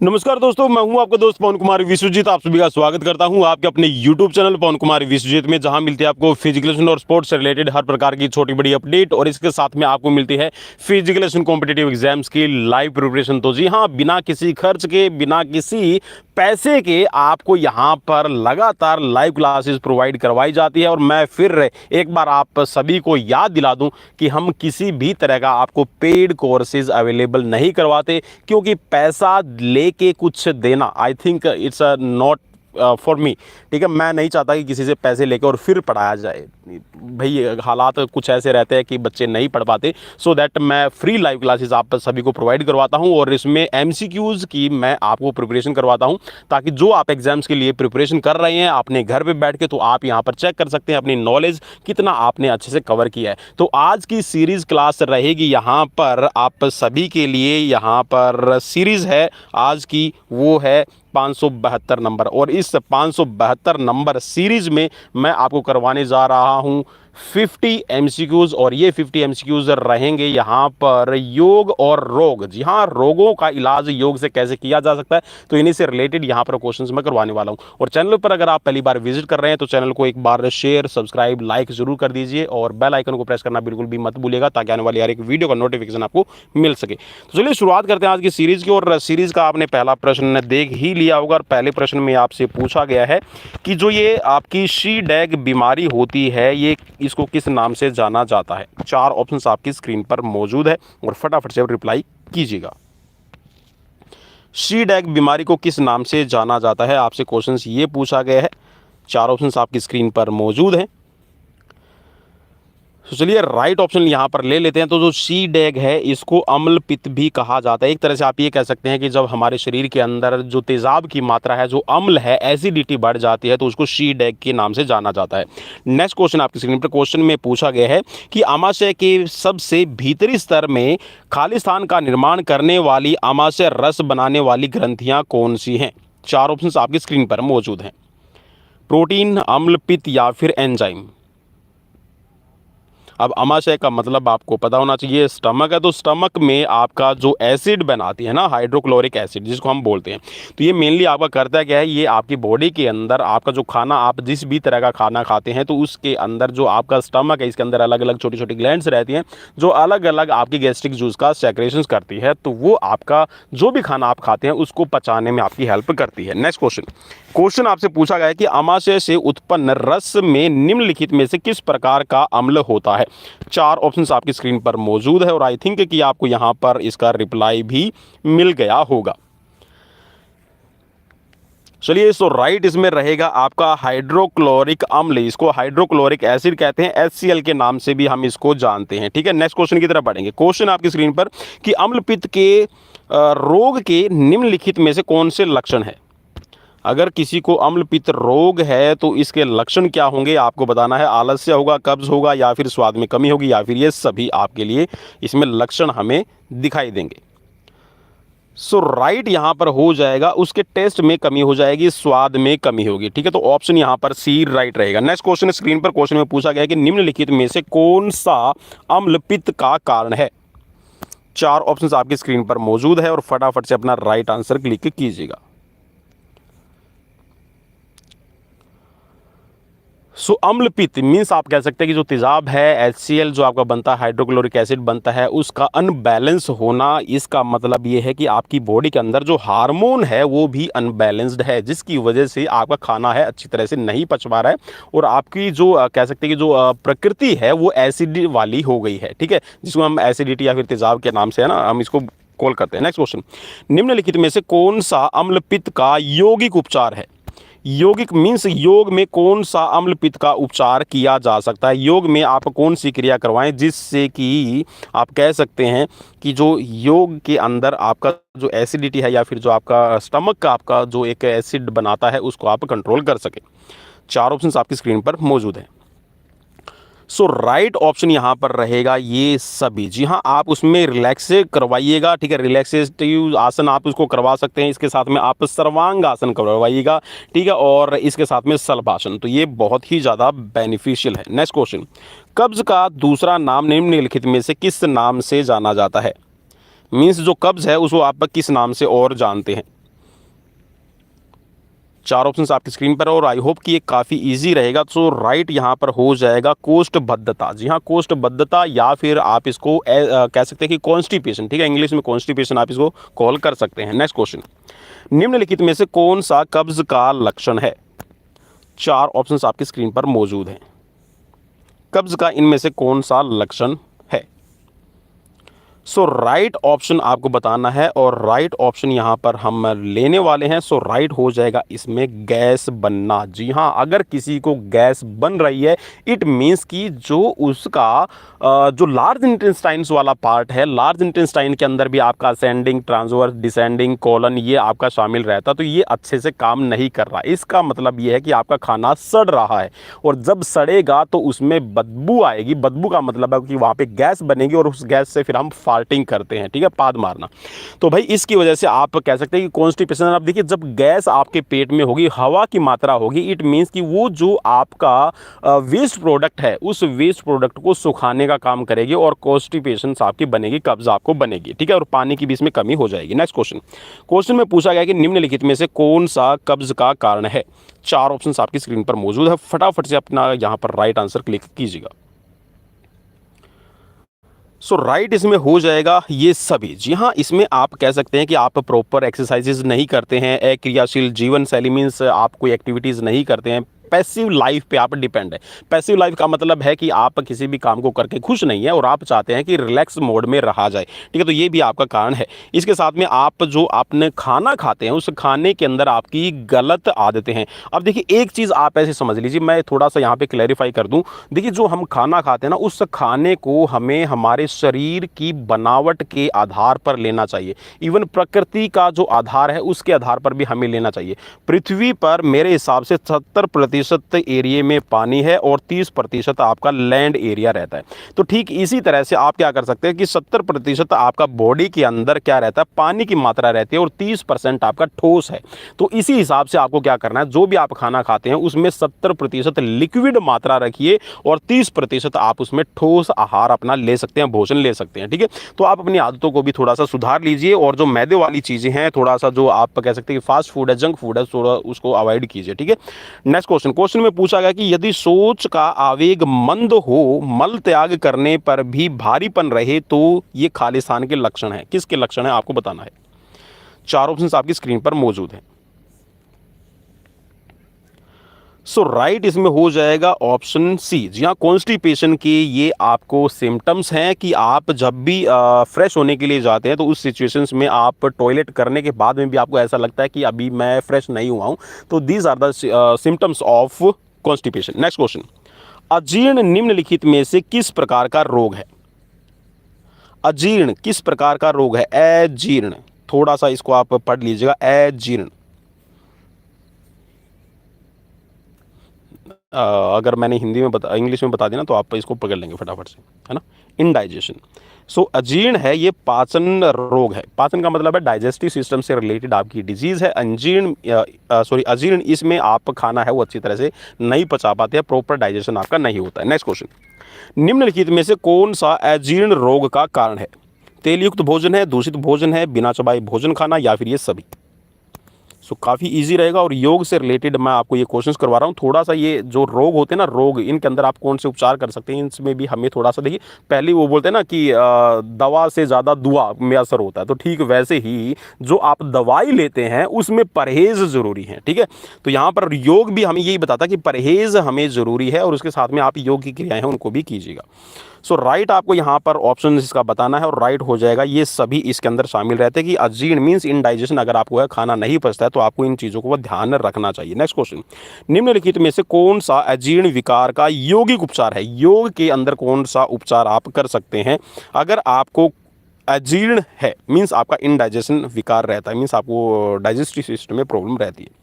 नमस्कार दोस्तों, मैं हूं आपका दोस्त पवन कुमार विश्वजीत। आप सभी का स्वागत करता हूं आपके अपने YouTube चैनल पवन कुमार विश्वजीत में, जहां मिलती है आपको फिजिकल और स्पोर्ट्स से रिलेटेड हर प्रकार की छोटी बड़ी अपडेट, और इसके साथ में आपको मिलती है फिजिकल कॉम्पिटिटिव एग्जाम्स की लाइव प्रिपरेशन। तो जी हाँ, बिना किसी खर्च के, बिना किसी पैसे के आपको यहाँ पर लगातार लाइव क्लासेस प्रोवाइड करवाई जाती है। और मैं फिर एक बार आप सभी को याद दिला दूं कि हम किसी भी तरह का आपको पेड कोर्सेज अवेलेबल नहीं करवाते, क्योंकि पैसा लेके कुछ देना, I think it's not for me. ठीक है, मैं नहीं चाहता कि किसी से पैसे लेके और फिर पढ़ाया जाए। भाई हालात कुछ ऐसे रहते हैं कि बच्चे नहीं पढ़ पाते, सो दैट मैं फ्री लाइव क्लासेस आप सभी को प्रोवाइड करवाता हूं, और इसमें एमसीक्यूज़ की मैं आपको प्रिपरेशन करवाता हूं, ताकि जो आप एग्जाम्स के लिए प्रिपरेशन कर रहे हैं अपने घर पे बैठ के, तो आप यहां पर चेक कर सकते हैं अपनी नॉलेज कितना आपने अच्छे से कवर किया है। तो आज की सीरीज़ क्लास रहेगी यहाँ पर आप सभी के लिए। यहाँ पर सीरीज़ है आज की, वो है 572 नंबर, और इस 572 नंबर सीरीज में मैं आपको करवाने जा रहा हूं 50 एमसीक्यूज, और ये 50 एमसीक्यूज रहेंगे यहाँ पर योग और रोग। जी हाँ, रोगों का इलाज योग से कैसे किया जा सकता है, तो इन्हीं से रिलेटेड यहाँ पर क्वेश्चंस मैं करवाने वाला हूँ। और चैनल पर अगर आप पहली बार विजिट कर रहे हैं तो चैनल को एक बार शेयर, सब्सक्राइब, लाइक जरूर कर दीजिए, और बेल आइकन को प्रेस करना बिल्कुल भी मत भूलिएगा, ताकि आने वाली हर एक वीडियो का नोटिफिकेशन आपको मिल सके। तो चलिए शुरुआत करते हैं आज की सीरीज की। और सीरीज का आपने पहला प्रश्न देख ही लिया होगा, और पहले प्रश्न में आपसे पूछा गया है कि जो ये आपकी शी डैग बीमारी होती है, ये इसको किस नाम से जाना जाता है। 4 ऑप्शंस आपकी स्क्रीन पर मौजूद है, और फटाफट से रिप्लाई कीजिएगा। शी डैग बीमारी को किस नाम से जाना जाता है, आपसे क्वेश्चंस ये पूछा गया है। 4 ऑप्शंस आपकी स्क्रीन पर मौजूद हैं। तो चलिए राइट ऑप्शन यहाँ पर ले लेते हैं। तो जो शी डैग है, इसको अम्ल पित्त भी कहा जाता है। एक तरह से आप ये कह सकते हैं कि जब हमारे शरीर के अंदर जो तेजाब की मात्रा है, जो अम्ल है, एसिडिटी बढ़ जाती है, तो उसको शी डैग के नाम से जाना जाता है। नेक्स्ट क्वेश्चन आपकी स्क्रीन पर क्वेश्चन में पूछा गया है कि आमाशय के सबसे भीतरी स्तर में खाली स्थान का निर्माण करने वाली आमाशय रस बनाने वाली ग्रंथियाँ कौन सी हैं। 4 ऑप्शन आपकी स्क्रीन पर मौजूद हैं। प्रोटीन, अम्ल, पित्त या फिर एंजाइम। अब आमाशय का मतलब आपको पता होना चाहिए। स्टमक है, तो स्टमक में आपका जो एसिड बनाती है ना, हाइड्रोक्लोरिक एसिड जिसको हम बोलते हैं, तो ये मेनली आपका करता क्या है, ये आपकी बॉडी के अंदर आपका जो खाना, आप जिस भी तरह का खाना खाते हैं, तो उसके अंदर जो आपका स्टमक है, इसके अंदर अलग अलग छोटी छोटी ग्लैंड्स रहती हैं, जो अलग अलग आपकी गैस्ट्रिक जूस का सेक्रेशंस करती है, तो वो आपका जो भी खाना आप खाते हैं उसको पचाने में आपकी हेल्प करती है। नेक्स्ट क्वेश्चन आपसे पूछा गया है कि आमाशय से उत्पन्न रस में निम्नलिखित में से किस प्रकार का अम्ल होता है। 4 ऑप्शंस आपकी स्क्रीन पर मौजूद है, और आई थिंक कि आपको यहां पर इसका रिप्लाई भी मिल गया होगा। चलिए, सो राइट इसमें रहेगा आपका हाइड्रोक्लोरिक अम्ल। इसको हाइड्रोक्लोरिक एसिड कहते हैं, HCl के नाम से भी हम इसको जानते हैं। ठीक है, नेक्स्ट क्वेश्चन की तरफ बढ़ेंगे। क्वेश्चन आपकी स्क्रीन पर कि अम्ल पित्त के रोग के निम्नलिखित में से कौन से लक्षण है। अगर किसी को अम्ल पित्त रोग है तो इसके लक्षण क्या होंगे आपको बताना है। आलस्य होगा, कब्ज होगा, या फिर स्वाद में कमी होगी, या फिर ये सभी आपके लिए इसमें लक्षण हमें दिखाई देंगे। सो राइट यहां पर हो जाएगा, उसके टेस्ट में कमी हो जाएगी, स्वाद में कमी होगी। ठीक है, तो ऑप्शन यहां पर सी राइट रहेगा। नेक्स्ट क्वेश्चन स्क्रीन पर क्वेश्चन में पूछा गया है कि निम्नलिखित में से कौन सा अम्ल पित्त का कारण है। 4 ऑप्शन आपकी स्क्रीन पर मौजूद है, और फटाफट से अपना राइट आंसर क्लिक कीजिएगा। सो अम्ल पित्त मीन्स आप कह सकते हैं कि जो तेजाब है, HCl जो आपका बनता है, हाइड्रोक्लोरिक एसिड बनता है, उसका अनबैलेंस होना। इसका मतलब ये है कि आपकी बॉडी के अंदर जो हार्मोन है वो भी अनबैलेंस्ड है, जिसकी वजह से आपका खाना है अच्छी तरह से नहीं पच पा रहा है, और आपकी जो कह सकते हैं कि जो प्रकृति है वो एसिड वाली हो गई है। ठीक है, जिसको हम एसिडिटी या फिर तेजाब के नाम से है ना, हम इसको कॉल करते हैं। नेक्स्ट क्वेश्चन, निम्नलिखित में से कौन सा अम्ल पित्त का यौगिक उपचार है। यौगिक मीन्स योग में कौन सा अम्ल पित्त का उपचार किया जा सकता है। योग में आप कौन सी क्रिया करवाएं जिससे कि आप कह सकते हैं कि जो योग के अंदर आपका जो एसिडिटी है, या फिर जो आपका स्टमक का आपका जो एक एसिड बनाता है, उसको आप कंट्रोल कर सके। 4 ऑप्शन आपकी स्क्रीन पर मौजूद है। सो राइट ऑप्शन यहाँ पर रहेगा ये सभी। जी हाँ, आप उसमें रिलैक्स करवाइएगा। ठीक है, रिलैक्सेटिव आसन आप उसको करवा सकते हैं। इसके साथ में आप सर्वांग आसन करवाइएगा। ठीक है, और इसके साथ में सल्पासन, तो ये बहुत ही ज़्यादा बेनिफिशियल है। नेक्स्ट क्वेश्चन, कब्ज का दूसरा नाम निम्नलिखित में से किस नाम से जाना जाता है। मीन्स जो कब्ज है उसको आप किस नाम से और जानते हैं। चार ऑप्शंस आपकी स्क्रीन पर है और आई होप कि ये काफ़ी इजी रहेगा। तो राइट यहाँ पर हो जाएगा कोष्ठबद्धता। जी हाँ, कोष्ठबद्धता, या फिर आप इसको कह सकते हैं कि कॉन्स्टिपेशन, ठीक है, इंग्लिश में कॉन्स्टिपेशन आप इसको कॉल कर सकते हैं। नेक्स्ट क्वेश्चन, निम्नलिखित में से कौन सा कब्ज का लक्षण है? चार ऑप्शंस आपकी स्क्रीन पर मौजूद हैं। कब्ज का इनमें से कौन सा लक्षण है? सो राइट ऑप्शन आपको बताना है और राइट ऑप्शन यहाँ पर हम लेने वाले हैं। सो राइट हो जाएगा इसमें गैस बनना। जी हाँ, अगर किसी को गैस बन रही है, इट मीन्स कि जो उसका जो लार्ज इंटेस्टाइन्स वाला पार्ट है, लार्ज इंटेस्टाइन के अंदर भी आपका असेंडिंग, ट्रांसवर्स, डिसेंडिंग, कॉलन ये आपका शामिल रहता, तो ये अच्छे से काम नहीं कर रहा। इसका मतलब ये है कि आपका खाना सड़ रहा है, और जब सड़ेगा तो उसमें बदबू आएगी। बदबू का मतलब है कि वहाँ पे गैस बनेगी और उस गैस से फिर हम फार्टिंग करते हैं, ठीक है, पाद मारना। तो भाई इसकी वजह से आप कह सकते हैं कि कॉन्स्टिपेशन। आप देखिए, जब गैस आपके पेट में होगी, हवा की मात्रा होगी, इट मीन्स कि वो जो आपका वेस्ट प्रोडक्ट है, उस वेस्ट प्रोडक्ट को सुखाने का काम करेगी और कॉन्स्टिपेशन आपकी बनेगी, कब्ज आपको बनेगी, ठीक है, और पानी की भी इसमें कमी हो जाएगी। नेक्स्ट क्वेश्चन में पूछा गया कि निम्नलिखित में से कौन सा कब्ज का कारण है? चार ऑप्शंस आपकी स्क्रीन पर मौजूद है, फटाफट से अपना यहां पर राइट आंसर क्लिक कीजिएगा। सो राइट इसमें हो जाएगा ये सभी। जी हाँ, इसमें आप कह सकते हैं कि आप प्रॉपर एक्सरसाइजेज नहीं करते हैं, अक्रियाशील जीवन शैली मीन्स आप कोई एक्टिविटीज़ नहीं करते हैं, पैसिव लाइफ पे आप डिपेंड है। पैसिव लाइफ का मतलब है कि आप किसी भी काम को करके खुश नहीं है और आप चाहते हैं कि रिलैक्स मोड में रहा जाए, ठीक है, तो ये भी आपका कारण है। इसके साथ में आप जो आपने खाना खाते हैं, उस खाने के अंदर आपकी गलत आदतें हैं। अब देखिए, एक चीज़ आप ऐसे समझ लीजिए, मैं थोड़ा सा यहाँ पे क्लैरिफाई कर दूँ। देखिए, जो हम खाना खाते हैं ना, उस खाने को हमें हमारे शरीर की बनावट के आधार पर लेना चाहिए। इवन प्रकृति का जो आधार है उसके आधार पर भी हमें लेना चाहिए। पृथ्वी पर मेरे हिसाब से 70% एरिया में पानी है और 30% आपका लैंड एरिया रहता है। तो ठीक इसी तरह से आप क्या कर सकते हैं कि 70% आपका बॉडी के अंदर क्या रहता है, पानी की मात्रा रहती है और 30% आपका ठोस है। तो इसी हिसाब से आपको क्या करना है, जो भी आप खाना खाते हैं उसमें 70% लिक्विड मात्रा रखिए और 30% आप उसमें ठोस आहार अपना ले सकते हैं, भोजन ले सकते हैं, ठीक है। तो आप अपनी आदतों को भी थोड़ा सा सुधार लीजिए और जो मैदे वाली चीज़ें हैं, थोड़ा सा जो आप कह सकते हैं कि फास्ट फूड है, जंक फूड है, थोड़ा उसको अवॉइड कीजिए, ठीक है। नेक्स्ट क्वेश्चन में पूछा गया कि यदि सोच का आवेग मंद हो, मल त्याग करने पर भी भारीपन रहे, तो ये खालिस्तान के लक्षण है। किसके लक्षण है आपको बताना है। चार ऑप्शंस आपकी स्क्रीन पर मौजूद हैं। सो राइट इसमें हो जाएगा ऑप्शन सी। जी हाँ, कॉन्स्टिपेशन के ये आपको सिम्टम्स हैं कि आप जब भी फ्रेश होने के लिए जाते हैं तो उस सिचुएशंस में आप टॉयलेट करने के बाद में भी आपको ऐसा लगता है कि अभी मैं फ्रेश नहीं हुआ हूँ। तो these are the symptoms of constipation. Next question, अजीर्ण निम्नलिखित में से किस प्रकार का रोग है? अजीर्ण किस प्रकार का रोग है? अजीर्ण, थोड़ा सा इसको आप पढ़ लीजिएगा, अजीर्ण। अगर मैंने हिंदी में इंग्लिश में बता दिया ना तो आप इसको पकड़ लेंगे फटाफट से, है ना। इनडाइजेशन। सो अजीर्ण है, ये पाचन रोग है। पाचन का मतलब है डाइजेस्टिव सिस्टम से रिलेटेड आपकी डिजीज है। अजीर्ण, इसमें आप खाना है वो अच्छी तरह से नहीं पचा पाते हैं, प्रॉपर डाइजेशन आपका नहीं होता है। नेक्स्ट क्वेश्चन, निम्नलिखित में से कौन सा अजीर्ण रोग का कारण है? तेलयुक्त भोजन है, दूषित भोजन है, बिना चबाए भोजन खाना, या फिर ये सभी? सो काफ़ी इजी रहेगा और योग से रिलेटेड मैं आपको ये क्वेश्चंस करवा रहा हूँ। थोड़ा सा ये जो रोग होते हैं ना, रोग, इनके अंदर आप कौन से उपचार कर सकते हैं, इसमें भी हमें थोड़ा सा देखिए, पहले वो बोलते हैं ना कि दवा से ज़्यादा दुआ में असर होता है, तो ठीक वैसे ही जो आप दवाई लेते हैं उसमें परहेज़ ज़रूरी है, ठीक है। तो यहाँ पर योग भी हमें यही बताता है कि परहेज़ हमें ज़रूरी है और उसके साथ में आप योग की क्रियाएँ हैं उनको भी कीजिएगा। सो राइट आपको यहाँ पर ऑप्शन इसका बताना है और राइट हो जाएगा ये सभी इसके अंदर शामिल रहते हैं कि अजीर्ण मीन्स इनडाइजेशन, अगर आपको खाना नहीं पचता है तो आपको इन चीज़ों को ध्यान रखना चाहिए। नेक्स्ट क्वेश्चन, निम्नलिखित में से कौन सा अजीर्ण विकार का यौगिक उपचार है? योग के अंदर कौन सा उपचार आप कर सकते हैं अगर आपको अजीर्ण है, मीन्स आपका इनडाइजेशन विकार रहता है, मीन्स आपको डाइजेस्टिव सिस्टम में प्रॉब्लम रहती है।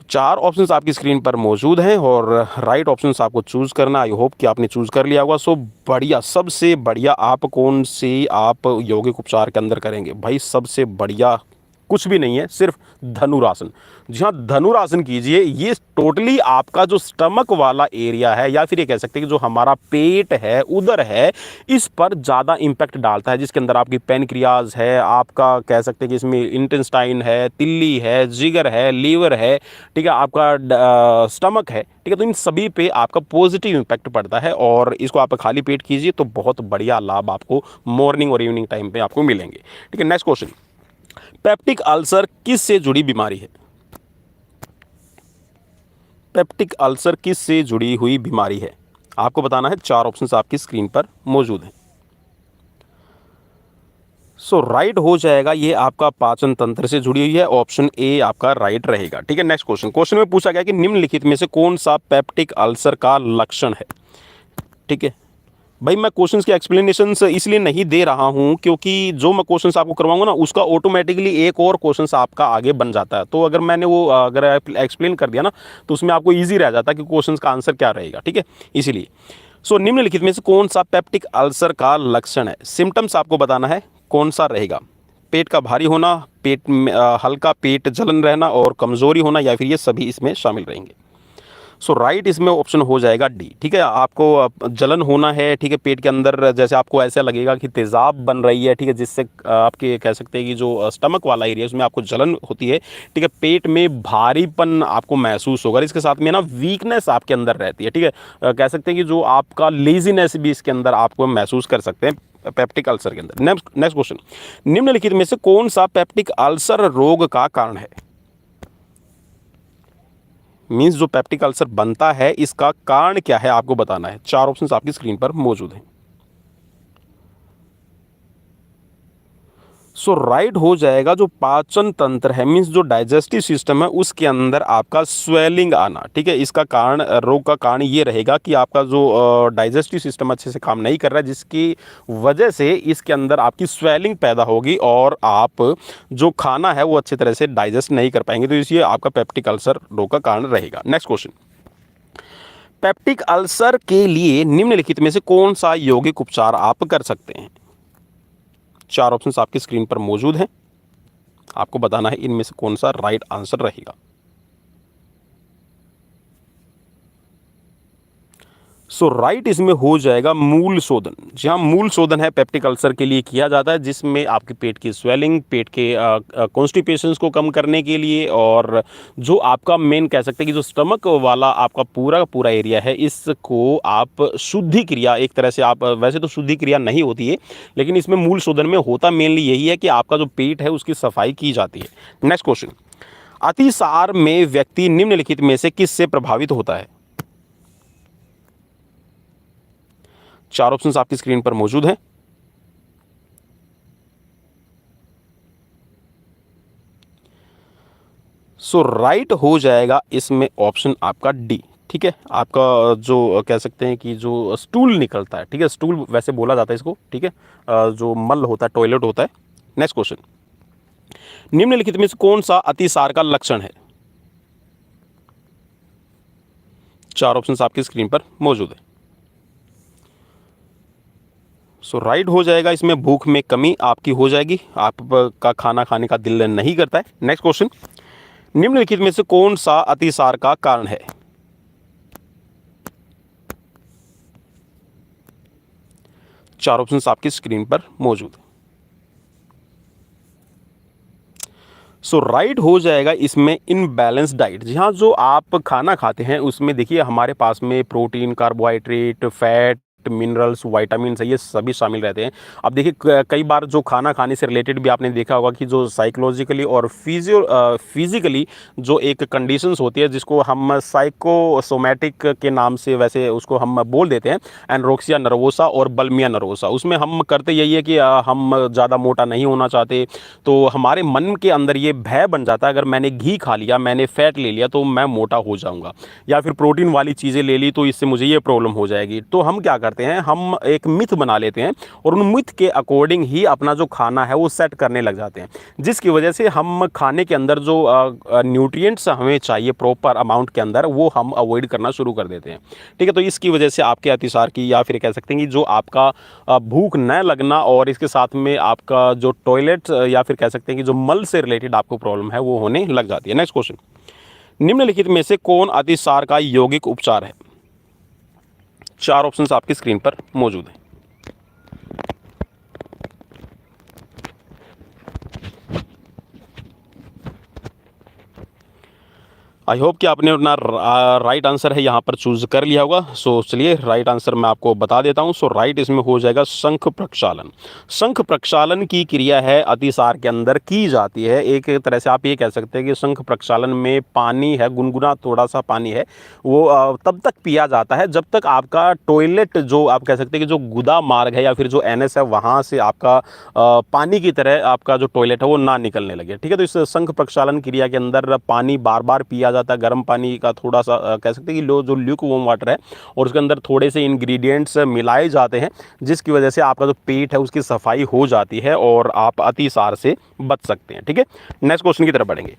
चार ऑप्शंस आपकी स्क्रीन पर मौजूद हैं और राइट ऑप्शंस आपको चूज़ करना। आई होप कि आपने चूज़ कर लिया होगा। सो बढ़िया, सबसे बढ़िया आप कौन से आप यौगिक उपचार के अंदर करेंगे? भाई सबसे बढ़िया कुछ भी नहीं है, सिर्फ धनुरासन। जी हाँ, धनुरासन कीजिए। ये टोटली आपका जो स्टमक वाला एरिया है, या फिर ये कह सकते हैं कि जो हमारा पेट है, उदर है, इस पर ज़्यादा इम्पैक्ट डालता है, जिसके अंदर आपकी पेनक्रियाज है, आपका कह सकते हैं कि इसमें इंटेस्टाइन है, तिल्ली है, जिगर है, लीवर है, ठीक है, आपका स्टमक है, ठीक है। तो इन सभी पे आपका पॉजिटिव इम्पैक्ट पड़ता है, और इसको आप खाली पेट कीजिए तो बहुत बढ़िया लाभ आपको मॉर्निंग और इवनिंग टाइम पे आपको मिलेंगे, ठीक है। नेक्स्ट क्वेश्चन, पेप्टिक अल्सर किस से जुड़ी बीमारी है? पेप्टिक अल्सर किस से जुड़ी हुई बीमारी है? आपको बताना है। 4 ऑप्शंस आपकी स्क्रीन पर मौजूद हैं। सो राइट हो जाएगा, ये आपका पाचन तंत्र से जुड़ी हुई है। ऑप्शन ए आपका राइट रहेगा, ठीक है। नेक्स्ट क्वेश्चन, क्वेश्चन में पूछा गया कि निम्नलिखित में से कौन सा पेप्टिक अल्सर का लक्षण है? ठीक है भाई, मैं क्वेश्चंस के एक्सप्लेनेशंस इसलिए नहीं दे रहा हूं क्योंकि जो मैं क्वेश्चंस आपको करवाऊंगा ना, उसका ऑटोमेटिकली एक और क्वेश्चंस आपका आगे बन जाता है। तो अगर मैंने वो अगर एक्सप्लेन कर दिया ना, तो उसमें आपको इजी रह जाता है कि क्वेश्चंस का आंसर क्या रहेगा, ठीक है, इसीलिए। सो निम्नलिखित में से कौन सा पेप्टिक अल्सर का लक्षण है? सिम्टम्स आपको बताना है कौन सा रहेगा। पेट का भारी होना, पेट में हल्का पेट जलन रहना और कमजोरी होना, या फिर ये सभी इसमें शामिल रहेंगे। सो राइट इसमें ऑप्शन हो जाएगा डी, ठीक है। आपको जलन होना है, ठीक है, पेट के अंदर, जैसे आपको ऐसा लगेगा कि तेज़ाब बन रही है, ठीक है, जिससे आपके कह सकते हैं कि जो स्टमक वाला एरिया है उसमें आपको जलन होती है, ठीक है। पेट में भारीपन आपको महसूस होगा, इसके साथ में ना वीकनेस आपके अंदर रहती है, ठीक है। कह सकते हैं कि जो आपका लेजीनेस भी इसके अंदर आपको महसूस कर सकते हैं पेप्टिक अल्सर के अंदर। नेक्स्ट क्वेश्चन, निम्नलिखित में से कौन सा पेप्टिक अल्सर रोग का कारण है? मीन्स जो पेप्टिक अल्सर बनता है, इसका कारण क्या है आपको बताना है। 4 ऑप्शंस आपकी स्क्रीन पर मौजूद हैं। सो राइट हो जाएगा, जो पाचन तंत्र है, मीन्स जो डाइजेस्टिव सिस्टम है, उसके अंदर आपका स्वेलिंग आना, ठीक है। इसका कारण, रोग का कारण ये रहेगा कि आपका जो डाइजेस्टिव सिस्टम अच्छे से काम नहीं कर रहा है, जिसकी वजह से इसके अंदर आपकी स्वेलिंग पैदा होगी और आप जो खाना है वो अच्छी तरह से डाइजेस्ट नहीं कर पाएंगे। तो इसलिए आपका पेप्टिक अल्सर रोग का कारण रहेगा। नेक्स्ट क्वेश्चन, पेप्टिक अल्सर के लिए निम्नलिखित में से कौन सा यौगिक उपचार आप कर सकते हैं? 4 ऑप्शंस आपकी स्क्रीन पर मौजूद हैं। आपको बताना है इनमें से कौन सा राइट आंसर रहेगा। सो राइट इसमें हो जाएगा मूल शोधन। जहाँ मूल शोधन है पेप्टिक अल्सर के लिए किया जाता है, जिसमें आपके पेट की स्वेलिंग, पेट के कॉन्स्टिपेशंस को कम करने के लिए, और जो आपका मेन कह सकते हैं कि जो स्टमक वाला आपका पूरा एरिया है, इसको आप शुद्धि क्रिया, एक तरह से आप, वैसे तो शुद्धि क्रिया नहीं होती है, लेकिन इसमें मूल शोधन में होता मेनली यही है कि आपका जो पेट है उसकी सफाई की जाती है। नेक्स्ट क्वेश्चन, अतिसार में व्यक्ति निम्नलिखित में से किससे प्रभावित होता है? 4 ऑप्शंस आपकी स्क्रीन पर मौजूद हैं। सो राइट हो जाएगा इसमें ऑप्शन आपका डी, ठीक है। आपका जो कह सकते हैं कि जो स्टूल निकलता है, ठीक है, स्टूल वैसे बोला जाता है इसको, ठीक है, जो मल होता है, टॉयलेट होता है। नेक्स्ट क्वेश्चन, निम्नलिखित में से कौन सा अतिसार का लक्षण है? 4 ऑप्शंस आपकी स्क्रीन पर मौजूद है। सो राइट हो जाएगा, इसमें भूख में कमी आपकी हो जाएगी, आपका खाना खाने का दिल नहीं करता है। नेक्स्ट क्वेश्चन, निम्नलिखित में से कौन सा अतिसार का कारण है? 4 ऑप्शंस आपकी स्क्रीन पर मौजूद है। सो राइट हो जाएगा इसमें इनबैलेंस डाइट। जी हाँ, जो आप खाना खाते हैं उसमें देखिए हमारे पास में protein, carbohydrate, fat, minerals, vitamin, ये सभी शामिल रहते हैं। अब देखिए कई बार जो खाना खाने से रिलेटेड भी आपने देखा होगा कि जो साइकोलॉजिकली और फिजिकली जो एक कंडीशंस होती है, जिसको हम साइकोसोमैटिक के नाम से वैसे उसको हम बोल देते हैं, एनरोक्सिया नर्वोसा और बल्मिया नर्वोसा। उसमें हम करते यही है कि हम ज़्यादा मोटा नहीं होना चाहते, तो हमारे मन के अंदर ये भय बन जाता है, अगर मैंने घी खा लिया, मैंने फैट ले लिया तो मैं मोटा हो जाऊँगा, या फिर प्रोटीन वाली चीज़ें ले ली तो इससे मुझे ये प्रॉब्लम हो जाएगी। तो हम क्या करते करते हैं, हम एक मिथ बना लेते हैं और उन मिथ के अकॉर्डिंग ही अपना जो खाना है वो सेट करने लग जाते हैं, जिसकी वजह से हम खाने के अंदर जो न्यूट्रिएंट्स हमें चाहिए प्रॉपर अमाउंट के अंदर, वो हम अवॉइड करना शुरू कर देते हैं। ठीक है, तो इसकी वजह से आपके अतिसार की, या फिर कह सकते हैं कि जो आपका भूख न लगना, और इसके साथ में आपका जो टॉयलेट या फिर कह सकते हैं कि जो मल से रिलेटेड आपको प्रॉब्लम है वो होने लग जाती है। नेक्स्ट क्वेश्चन, निम्नलिखित में से कौन अतिसार का यौगिक उपचार है? चार ऑप्शंस आपकी स्क्रीन पर मौजूद हैं। आई होप कि आपने अपना राइट आंसर है यहाँ पर चूज कर लिया होगा। सो चलिए राइट आंसर मैं आपको बता देता हूँ। सो राइट इसमें हो जाएगा शंख प्रक्षालन। शंख प्रक्षालन की क्रिया है अतिसार के अंदर की जाती है। एक तरह से आप ये कह सकते हैं कि शंख प्रक्षालन में पानी है, गुनगुना थोड़ा सा पानी है, वो तब तक पिया जाता है जब तक आपका टॉयलेट, जो आप कह सकते हैं कि जो गुदा मार्ग है या फिर जो एनएस है, वहाँ से आपका पानी की तरह आपका जो टॉयलेट है वो ना निकलने लगे। ठीक है, तो इस शंख प्रक्षालन क्रिया के अंदर पानी बार बार पिया जाता है, गर्म पानी का थोड़ा सा कह सकते हैं कि लो जो ल्यूक वार्म वाटर है, और उसके अंदर थोड़े से इंग्रेडिएंट्स मिलाए जाते हैं, जिसकी वजह से आपका जो पेट है उसकी सफाई हो जाती है और आप अतिसार से बच सकते हैं। ठीक है, नेक्स्ट क्वेश्चन की तरफ बढ़ेंगे।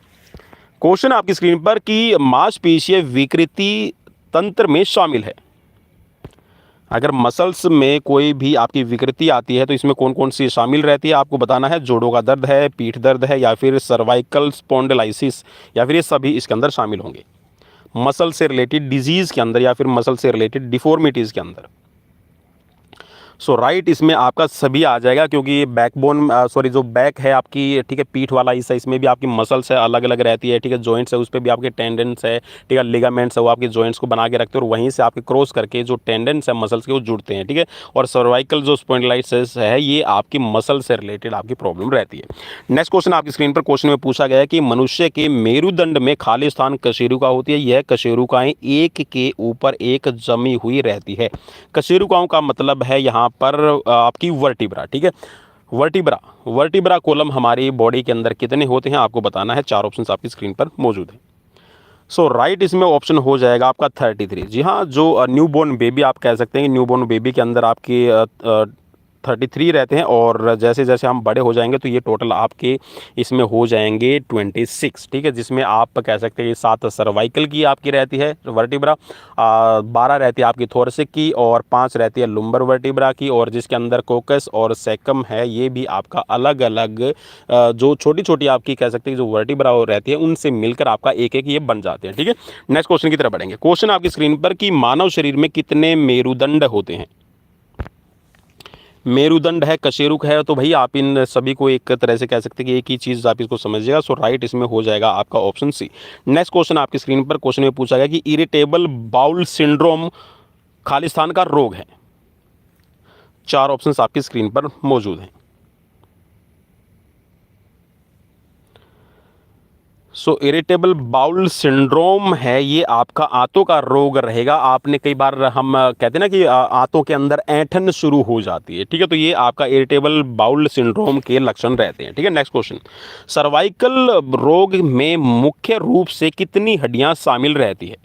क्वेश्चन आपकी स्क्रीन पर कि मांसपेशीय विकृति तंत्र में शामिल है। अगर मसल्स में कोई भी आपकी विकृति आती है तो इसमें कौन कौन सी शामिल रहती है, आपको बताना है। जोड़ों का दर्द है, पीठ दर्द है, या फिर सर्वाइकल स्पॉन्डिलाइसिस, या फिर ये सभी इसके अंदर शामिल होंगे। मसल से रिलेटेड डिजीज़ के अंदर या फिर मसल से रिलेटेड डिफॉर्मिटीज़ के अंदर। सो राइट इसमें आपका सभी आ जाएगा, क्योंकि ये बैकबोन, सॉरी जो बैक है आपकी, ठीक है, पीठ वाला हिस्सा, इसमें भी आपकी मसल्स है अलग अलग रहती है। ठीक है, जॉइंट्स है उस पर भी आपके टेंडेंस है, ठीक है, लिगामेंट्स है, वो आपके जॉइंट्स को बना के रखते हैं और वहीं से आपके क्रॉस करके जो टेंडेंस है मसल्स के वो जुड़ते हैं। ठीक है, और सर्वाइकल जो स्पॉन्डिलाइटिस है ये आपकी मसल से रिलेटेड आपकी प्रॉब्लम रहती है। नेक्स्ट क्वेश्चन आपकी स्क्रीन पर क्वेश्चन में पूछा गया है कि मनुष्य के मेरुदंड में खाली स्थान कशेरुका होती है। यह कशेरुकाएं एक के ऊपर एक जमी हुई रहती है। कशेरुकाओं का मतलब है यहाँ पर आपकी वर्टिब्रा। ठीक है, वर्टिब्रा कॉलम हमारी बॉडी के अंदर कितने होते हैं आपको बताना है। चार ऑप्शंस आपकी स्क्रीन पर मौजूद है। सो राइट इसमें ऑप्शन हो जाएगा आपका 33। जी हाँ, जो न्यूबॉर्न बेबी आप कह सकते हैं, न्यूबॉर्न बेबी के अंदर आपकी 33 रहते हैं, और जैसे जैसे हम बड़े हो जाएंगे तो ये टोटल आपके इसमें हो जाएंगे 26। ठीक है, जिसमें आप कह सकते हैं 7 सर्वाइकल की आपकी रहती है वर्टिब्रा, 12 रहती है आपकी थोरसिक की, और 5 रहती है लुम्बर वर्टिब्रा की, और जिसके अंदर कोकस और सेकम है, ये भी आपका अलग अलग जो छोटी छोटी आपकी कह सकते हैं जो वर्टिब्रा रहती है उनसे मिलकर आपका एक एक ये बन जाते हैं। ठीक है, नेक्स्ट क्वेश्चन की तरफ बढ़ेंगे। क्वेश्चन आपकी स्क्रीन पर कि मानव शरीर में कितने मेरुदंड होते हैं। मेरुदंड है, कशेरुक है, तो भाई आप इन सभी को एक तरह से कह सकते हैं कि एक ही चीज़ आप इसको समझिएगा। सो राइट इसमें हो जाएगा आपका ऑप्शन सी। नेक्स्ट क्वेश्चन आपकी स्क्रीन पर क्वेश्चन में पूछा गया कि इरिटेबल बाउल सिंड्रोम खालिस्तान का रोग है। चार ऑप्शंस आपकी स्क्रीन पर मौजूद हैं। सो इरिटेबल बाउल सिंड्रोम है, ये आपका आंतों का रोग रहेगा। आपने कई बार हम कहते हैं ना कि आंतों के अंदर ऐंठन शुरू हो जाती है। ठीक है, तो ये आपका इरिटेबल बाउल सिंड्रोम के लक्षण रहते हैं। ठीक है, नेक्स्ट क्वेश्चन, सर्वाइकल रोग में मुख्य रूप से कितनी हड्डियां शामिल रहती है।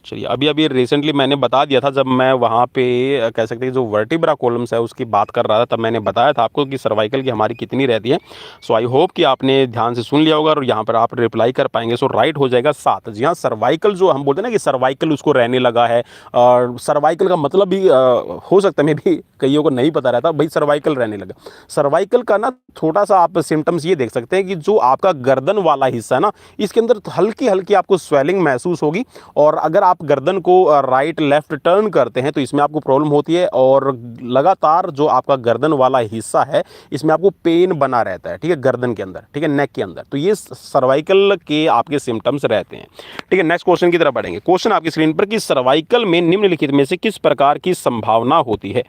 चलिए अभी अभी रिसेंटली मैंने बता दिया था, जब मैं वहाँ पे कह सकते हैं जो वर्टिब्रा कॉलम्स है उसकी बात कर रहा था, तब मैंने बताया था आपको कि सर्वाइकल की हमारी कितनी रहती है। सो आई होप कि आपने ध्यान से सुन लिया होगा और यहाँ पर आप रिप्लाई कर पाएंगे। सो राइट हो जाएगा 7। जी हाँ, सर्वाइकल जो हम बोलते हैं ना कि सर्वाइकल उसको रहने लगा है, और सर्वाइकल का मतलब भी हो सकता है मे भी कईयों को नहीं पता रहता, भाई सर्वाइकल रहने लगा। सर्वाइकल का ना थोड़ा सा आप सिम्टम्स ये देख सकते हैं कि जो आपका गर्दन वाला हिस्सा है ना, इसके अंदर हल्की हल्की आपको स्वेलिंग महसूस होगी, और अगर आप गर्दन को राइट लेफ्ट टर्न करते हैं तो इसमें आपको प्रॉब्लम होती है, और लगातार जो आपका गर्दन वाला हिस्सा है इसमें आपको पेन बना रहता है। ठीक है, गर्दन के अंदर, ठीक है, नेक के अंदर, तो ये सर्वाइकल के आपके सिम्टम्स रहते हैं। ठीक है, नेक्स्ट क्वेश्चन की तरफ बढ़ेंगे। क्वेश्चन आपकी स्क्रीन पर कि सर्वाइकल में निम्नलिखित में से किस प्रकार की संभावना होती है।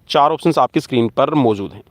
चार ऑप्शंस आपकी स्क्रीन पर मौजूद हैं।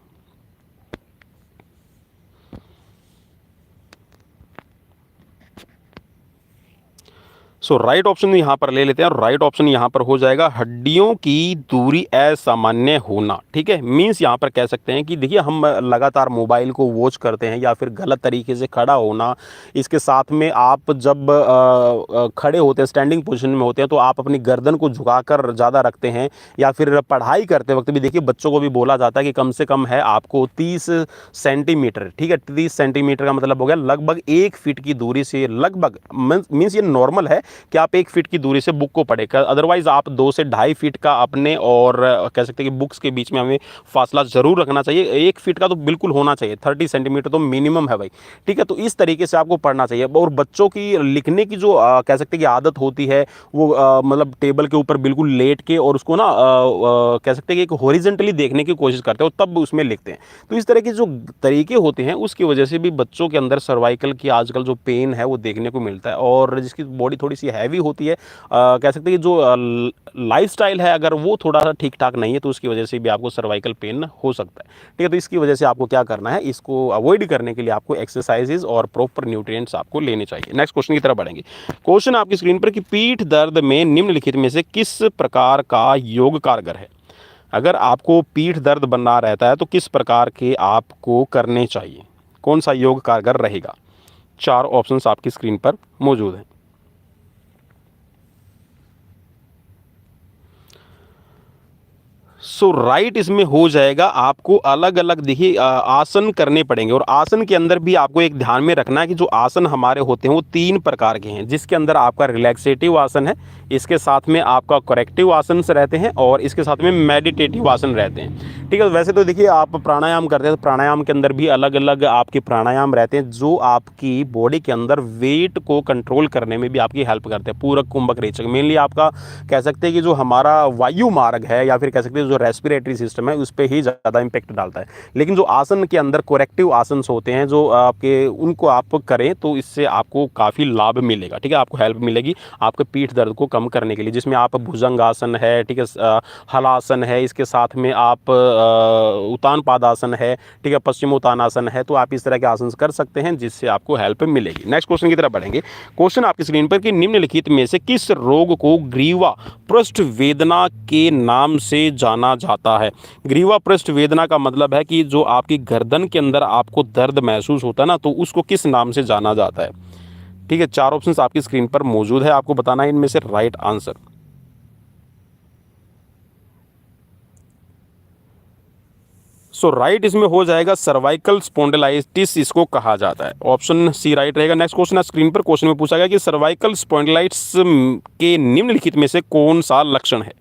सो राइट ऑप्शन यहाँ पर ले लेते हैं और राइट ऑप्शन यहाँ पर हो जाएगा हड्डियों की दूरी असामान्य होना। ठीक है, मीन्स यहाँ पर कह सकते हैं कि देखिए हम लगातार मोबाइल को वॉच करते हैं या फिर गलत तरीके से खड़ा होना, इसके साथ में आप जब खड़े होते हैं, स्टैंडिंग पोजीशन में होते हैं, तो आप अपनी गर्दन को झुकाकर ज़्यादा रखते हैं, या फिर पढ़ाई करते वक्त भी देखिए बच्चों को भी बोला जाता है कि कम से कम है आपको 30 सेंटीमीटर, ठीक है, 30 सेंटीमीटर का मतलब हो गया लगभग 1 फीट की दूरी से, लगभग मीन्स ये नॉर्मल है कि आप 1 फीट की दूरी से बुक को पढ़े, अदरवाइज आप 2 से 2.5 फीट का अपने और कह सकते हैं कि बुक्स के बीच में हमें फासला जरूर रखना चाहिए। 1 फीट का तो बिल्कुल होना चाहिए, 30 सेंटीमीटर तो मिनिमम है भाई। ठीक है, तो इस तरीके से आपको पढ़ना चाहिए। और बच्चों की लिखने की जो कह सकते हैं कि आदत होती है, वो मतलब टेबल के ऊपर बिल्कुल लेट के और उसको ना कह सकते हैं कि एक हॉरिजेंटली देखने की कोशिश करते हैं और तब उसमें लिखते हैं। तो इस तरह के जो तरीके होते हैं उसकी वजह से भी बच्चों के अंदर सर्वाइकल की आजकल जो पेन है वो देखने को मिलता है, और जिसकी बॉडी थोड़ी सी हैवी होती है, कह सकते हैं कि जो लाइफस्टाइल है अगर वो थोड़ा सा ठीक ठाक नहीं है तो उसकी वजह से भी आपको सर्वाइकल पेन हो सकता है। ठीक है, तो इसकी वजह से आपको क्या करना है, इसको अवॉइड करने के लिए आपको एक्सरसाइजेज और प्रॉपर न्यूट्रिएंट्स आपको लेने चाहिए। नेक्स्ट क्वेश्चन की तरफ बढ़ेंगे। क्वेश्चन आपकी स्क्रीन पर कि पीठ दर्द में निम्नलिखित में से किस प्रकार का योग कारगर है। अगर आपको पीठ दर्द बना रहता है तो किस प्रकार के आपको करने चाहिए, कौन सा योग कारगर रहेगा। 4 ऑप्शंस आपकी स्क्रीन पर मौजूद हैं। सो राइट इसमें हो जाएगा आपको अलग अलग देखिए आसन करने पड़ेंगे, और आसन के अंदर भी आपको एक ध्यान में रखना है कि जो आसन हमारे होते हैं वो 3 प्रकार के हैं, जिसके अंदर आपका रिलैक्सेटिव आसन है, इसके साथ में आपका करेक्टिव आसन रहते हैं, और इसके साथ में मेडिटेटिव आसन रहते हैं। ठीक है, वैसे तो देखिए आप प्राणायाम करते हैं तो प्राणायाम के अंदर भी अलग अलग आपके प्राणायाम रहते हैं जो आपकी बॉडी के अंदर वेट को कंट्रोल करने में भी आपकी हेल्प करते हैं। पूरक, कुंभक, रेचक, मेनली आपका कह सकते हैं कि जो हमारा वायु मार्ग है या फिर कह सकते हैं जो रेस्पिरेटरी सिस्टम है उस पर ही ज़्यादा इंपैक्ट डालता है। लेकिन जो आसन के अंदर कोरेक्टिव आसन होते हैं जो आपके, उनको आप करें तो इससे आपको काफ़ी लाभ मिलेगा। ठीक है, आपको हेल्प मिलेगी आपके पीठ दर्द को कम करने के लिए, जिसमें आप भुजंग आसन है, ठीक है, हलासन है, इसके साथ में आप उतान पादासन है, ठीक है, पश्चिमोत्तानासन है। तो आप इस तरह के आसन कर सकते हैं जिससे आपको हेल्प मिलेगी। नेक्स्ट क्वेश्चन की तरफ बढ़ेंगे। क्वेश्चन आपकी स्क्रीन पर कि निम्नलिखित में से किस रोग को ग्रीवा पृष्ठ वेदना के नाम से जाना जाता है। ग्रीवा पृष्ठ वेदना का मतलब है कि जो आपकी गर्दन के अंदर आपको दर्द महसूस होता है ना, तो उसको किस नाम से जाना जाता है। ठीक है, 4 ऑप्शंस आपकी स्क्रीन पर मौजूद है, आपको बताना है इनमें से राइट आंसर। सो राइट इसमें हो जाएगा सर्वाइकल स्पॉन्डिलाइटिस, इसको कहा जाता है। ऑप्शन सी राइट रहेगा। नेक्स्ट क्वेश्चन है स्क्रीन पर, क्वेश्चन में पूछा गया कि सर्वाइकल स्पॉन्डिलाइटिस के निम्नलिखित में से कौन सा लक्षण है।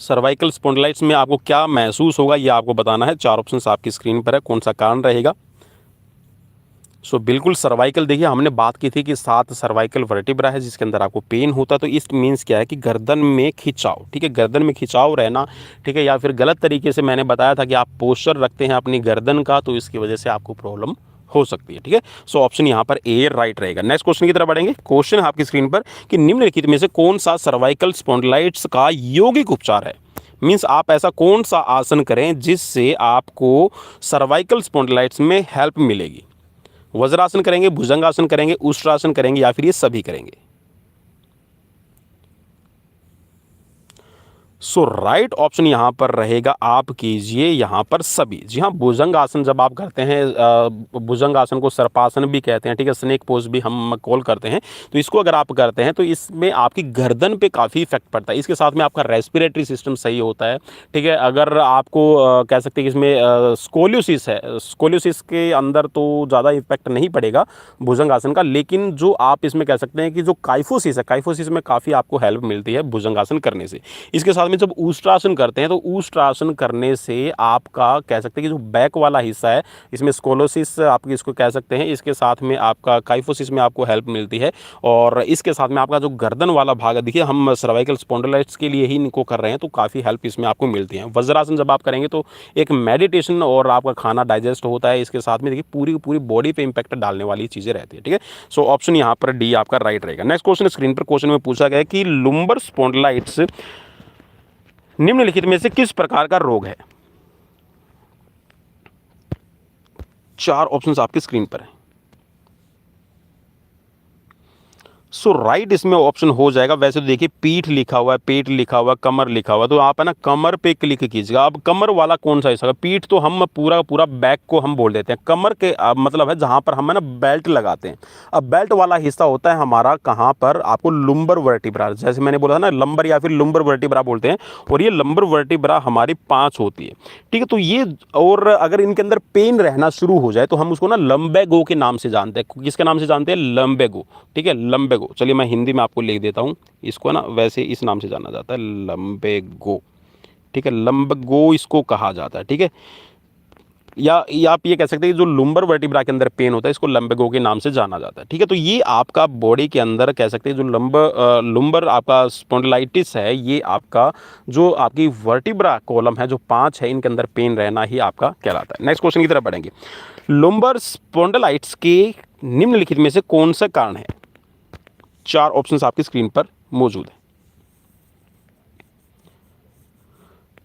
सर्वाइकल स्पॉन्डिलाइटिस में आपको क्या महसूस होगा ये आपको बताना है। 4 ऑप्शंस आपकी स्क्रीन पर है, कौन सा कारण रहेगा। सो बिल्कुल सर्वाइकल, देखिए हमने बात की थी कि 7 सर्वाइकल वर्टिब्रा है जिसके अंदर आपको पेन होता है, तो इस मीन्स क्या है कि गर्दन में खिंचाव, ठीक है, गर्दन में खिंचाव रहना, ठीक है, या फिर गलत तरीके से मैंने बताया था कि आप पोस्चर रखते हैं अपनी गर्दन का, तो इसकी वजह से आपको प्रॉब्लम हो सकती है। ठीक है, सो ऑप्शन यहाँ पर ए राइट रहेगा। नेक्स्ट क्वेश्चन की तरफ बढ़ेंगे। क्वेश्चन है आपकी स्क्रीन पर कि निम्नलिखित में से कौन सा सर्वाइकल स्पॉन्डिलाइटिस का यौगिक उपचार है। मीन्स आप ऐसा कौन सा आसन करें जिससे आपको सर्वाइकल स्पॉन्डिलाइटिस में हेल्प मिलेगी। वज्रासन करेंगे, भुजंगासन करेंगे, उष्ट्रासन करेंगे, या फिर ये सभी करेंगे। सो राइट ऑप्शन यहाँ पर रहेगा, आप कीजिए यहाँ पर सभी। जी हाँ, भुजंग आसन जब आप करते हैं, भुजंग आसन को सर्पासन भी कहते हैं, ठीक है, स्नेक पोज भी हम कॉल करते हैं, तो इसको अगर आप करते हैं तो इसमें आपकी गर्दन पे काफ़ी इफेक्ट पड़ता है। इसके साथ में आपका रेस्पिरेटरी सिस्टम सही होता है। ठीक है, अगर आपको कह सकते हैं कि इसमें स्कोलियोसिस है, स्कोलियोसिस के अंदर तो ज़्यादा इफेक्ट नहीं पड़ेगा भुजंग आसन का, लेकिन जो आप इसमें कह सकते हैं कि जो काइफोसिस है, काइफोसिस में काफ़ी आपको हेल्प मिलती है भुजंग आसन करने से। इसके साथ में जब ऊष्ट्रासन करते हैं तो ऊष्ट्रासन करने से आपका कह सकते हैं कि जो बैक वाला हिस्सा है, इसमें स्कोलोसिस आप इसको कह सकते हैं, इसके साथ में आपका काइफोसिस में आपको हेल्प मिलती है, और इसके साथ में आपका जो गर्दन वाला भाग है, देखिए हम सर्वाइकल स्पॉन्डिलाइटिस के लिए ही इनको कर रहे हैं, तो काफ़ी हेल्प इसमें आपको मिलती है। वज्रासन जब आप करेंगे तो एक मेडिटेशन और आपका खाना डाइजेस्ट होता है, इसके साथ में देखिए पूरी पूरी बॉडी पे इंपैक्ट डालने वाली चीज़ें रहती है। ठीक है, सो ऑप्शन यहाँ पर डी आपका राइट रहेगा। नेक्स्ट क्वेश्चन स्क्रीन पर, क्वेश्चन में पूछा गया कि लुम्बर स्पॉन्डिलाइटिस निम्नलिखित में से किस प्रकार का रोग है। 4 ऑप्शंस आपकी स्क्रीन पर है। सो राइट इसमें ऑप्शन हो जाएगा। वैसे तो देखिए पीठ लिखा हुआ है, पेट लिखा हुआ है, कमर लिखा हुआ है, तो आप है ना कमर पे क्लिक कीजिएगा। अब कमर वाला कौन सा हिस्सा है? पीठ तो हम पूरा पूरा बैक को हम बोल देते हैं। कमर के मतलब है जहाँ पर हम है ना बेल्ट लगाते हैं। अब बेल्ट वाला हिस्सा होता है हमारा कहाँ पर? आपको लुम्बर वर्टिब्रा, जैसे मैंने बोला था ना, लंबर या फिर लुम्बर वर्टिब्रा बोलते हैं। और ये लंबर वर्टिब्रा हमारी 5 होती है, ठीक है। तो ये, और अगर इनके अंदर पेन रहना शुरू हो जाए तो हम उसको ना लंबेगो के नाम से जानते हैं। किसके नाम से जानते हैं? लंबेगो, ठीक है, लंबेगो। चलिए मैं हिंदी में आपको लिख देता हूँ इसको ना, वैसे इस नाम से जाना जाता है, लंबेगो, ठीक है, लंबेगो इसको कहा जाता है, ठीक है। या आप ये कह सकते हैं कि जो लुम्बर वर्टिब्रा के अंदर पेन होता है इसको लंबेगो के नाम से जाना जाता है, ठीक है। तो ये आपका बॉडी के अंदर कह सकते हैं जो लुम्बर आपका स्पॉन्डिलाइटिस है, ये आपका जो आपकी वर्टिब्रा कॉलम है जो 5 है, इनके अंदर पेन रहना ही आपका कहलाता है। नेक्स्ट क्वेश्चन की तरफ बढ़ेंगे। लुम्बर स्पॉन्डिलाइटिस के निम्नलिखित में से कौन सा कारण है? 4 ऑप्शंस आपकी स्क्रीन पर मौजूद है।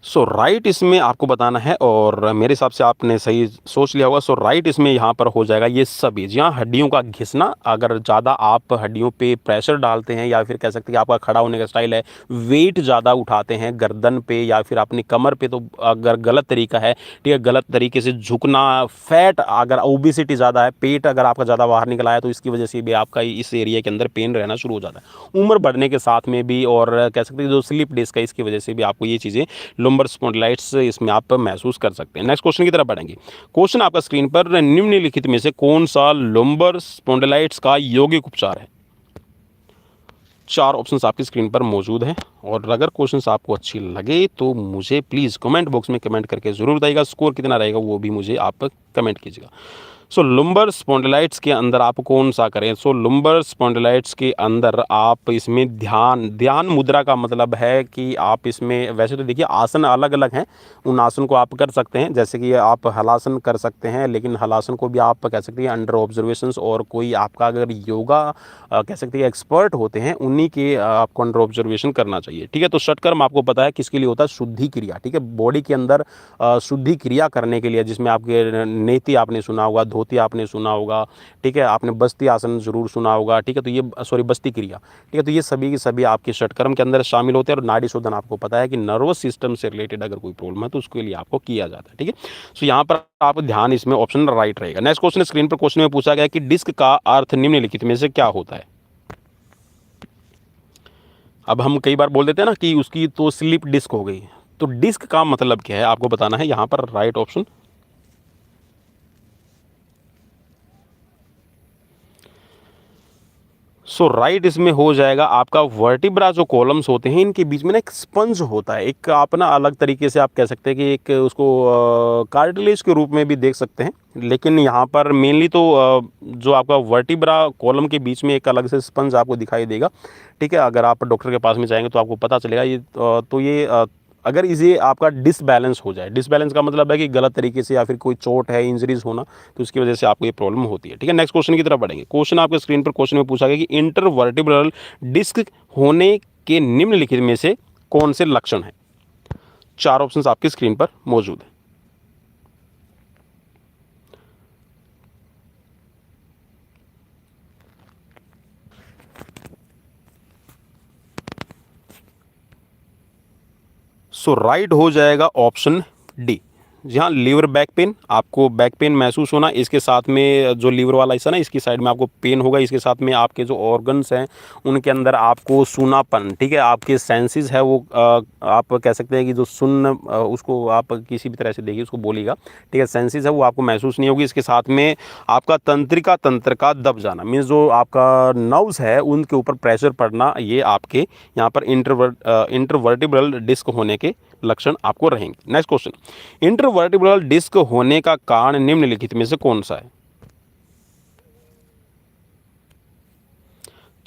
सो राइट इसमें आपको बताना है, और मेरे हिसाब से आपने सही सोच लिया होगा। सो राइट इसमें यहाँ पर हो जाएगा ये सभी, जहाँ हड्डियों का घिसना, अगर ज़्यादा आप हड्डियों पे प्रेशर डालते हैं, या फिर कह सकते हैं कि आपका खड़ा होने का स्टाइल है, वेट ज़्यादा उठाते हैं गर्दन पे या फिर अपनी कमर पे, तो अगर गलत तरीका है, ठीक है, गलत तरीके से झुकना, फैट, अगर ओबिसिटी ज़्यादा है, पेट अगर आपका ज़्यादा बाहर निकल आया, तो इसकी वजह से भी आपका इस एरिया के अंदर पेन रहना शुरू हो जाता है उम्र बढ़ने के साथ में भी। और कह सकते हैं जो स्लिप डिस्क है, इसकी वजह से भी आपको ये चीज़ें, लुम्बर स्पॉन्डिलाइटिस, इसमें आप महसूस कर सकते हैं। नेक्स्ट क्वेश्चन की तरफ बढ़ेंगे। क्वेश्चन आपका स्क्रीन पर, निम्नलिखित में से कौन सा लुम्बर स्पॉन्डिलाइटिस का यौगिक उपचार है? 4 ऑप्शंस आपकी स्क्रीन पर मौजूद हैं, और अगर क्वेश्चंस आपको अच्छी लगे तो मुझे प्लीज़ कमेंट बॉक्स में कमेंट करके ज़रूर बताइएगा। स्कोर कितना रहेगा वो भी मुझे आप कमेंट कीजिएगा। सो लुम्बर स्पॉन्डिलाइटिस के अंदर आप कौन सा करें? सो लुम्बर स्पॉन्डिलाइटिस के अंदर आप इसमें ध्यान मुद्रा का मतलब है कि आप इसमें, वैसे तो देखिए आसन अलग अलग हैं, उन आसन को आप कर सकते हैं, जैसे कि आप हलासन कर सकते हैं, लेकिन हलासन को भी आप कह सकते हैं अंडर ऑब्जर्वेशंस, और कोई आपका अगर योगा कह सकते हैं एक्सपर्ट होते हैं, उन्हीं के आपको अंडर ऑब्जर्वेशन करना चाहिए, ठीक है। तो षटकर्म आपको पता है किसके लिए होता है? शुद्धि क्रिया, ठीक है, बॉडी के अंदर शुद्धि क्रिया करने के लिए, जिसमें आपके नेति आपने सुना होगा, धोती आपने सुना होगा, ठीक है, आपने बस्ती आसन जरूर सुना होगा, ठीक है। तो ये सॉरी बस्ती क्रिया, ठीक है, तो ये सभी के सभी आपके षटकर्म के अंदर शामिल होते हैं। और नाड़ी शोधन आपको पता है कि नर्वस सिस्टम से रिलेटेड अगर कोई प्रॉब्लम है तो उसके लिए आपको किया जाता है, ठीक है। सो यहाँ पर आप ध्यान, इसमें ऑप्शन राइट रहेगा। नेक्स्ट क्वेश्चन स्क्रीन पर, क्वेश्चन में पूछा गया कि डिस्क का अर्थ निम्नलिखित में से क्या होता है? अब हम कई बार बोल देते हैं ना कि उसकी तो स्लिप डिस्क हो गई, तो डिस्क का मतलब क्या है आपको बताना है। यहाँ पर राइट ऑप्शन, सो राइट इसमें हो जाएगा आपका वर्टिब्रा, जो कॉलम्स होते हैं इनके बीच में ना एक स्पंज होता है, एक आप ना अलग तरीके से आप कह सकते हैं कि एक उसको कार्टिलेज के रूप में भी देख सकते हैं, लेकिन यहाँ पर मेनली तो जो आपका वर्टिब्रा कॉलम के बीच में एक अलग से स्पंज आपको दिखाई देगा, ठीक है। अगर आप डॉक्टर के पास में जाएंगे तो आपको पता चलेगा ये तो ये अगर इसे आपका डिसबैलेंस हो जाए, डिसबैलेंस का मतलब है कि गलत तरीके से या फिर कोई चोट है, इंजरीज होना, तो उसकी वजह से आपको ये प्रॉब्लम होती है, ठीक है। नेक्स्ट क्वेश्चन की तरफ बढ़ेंगे। क्वेश्चन आपके स्क्रीन पर, क्वेश्चन में पूछा गया कि इंटरवर्टिब्रल डिस्क होने के निम्नलिखित में से कौन से लक्षण हैं? 4 ऑप्शंस आपकी स्क्रीन पर मौजूद है। सो राइट हो जाएगा ऑप्शन डी। जी हाँ, लीवर बैक पेन, आपको बैक पेन महसूस होना, इसके साथ में जो लीवर वाला हिस्सा ना, इसकी साइड में आपको पेन होगा, इसके साथ में आपके जो ऑर्गन्स हैं उनके अंदर आपको सूनापन, ठीक है, आपके सेंसेस है वो आप कह सकते हैं कि जो सुन उसको आप किसी भी तरह से देखिए, उसको बोलिएगा, ठीक है, सेंसेस है वो आपको महसूस नहीं होगी। इसके साथ में आपका तंत्रिका तंत्र का दब जाना, मीन्स जो आपका नर्व्स है उनके ऊपर प्रेशर पड़ना, ये आपके यहाँ पर इंटरवर्टिब्रल डिस्क होने के लक्षण आपको रहेंगे। नेक्स्ट क्वेश्चन, इंटरवर्टिब्रल डिस्क होने का कारण निम्नलिखित में से कौन सा है?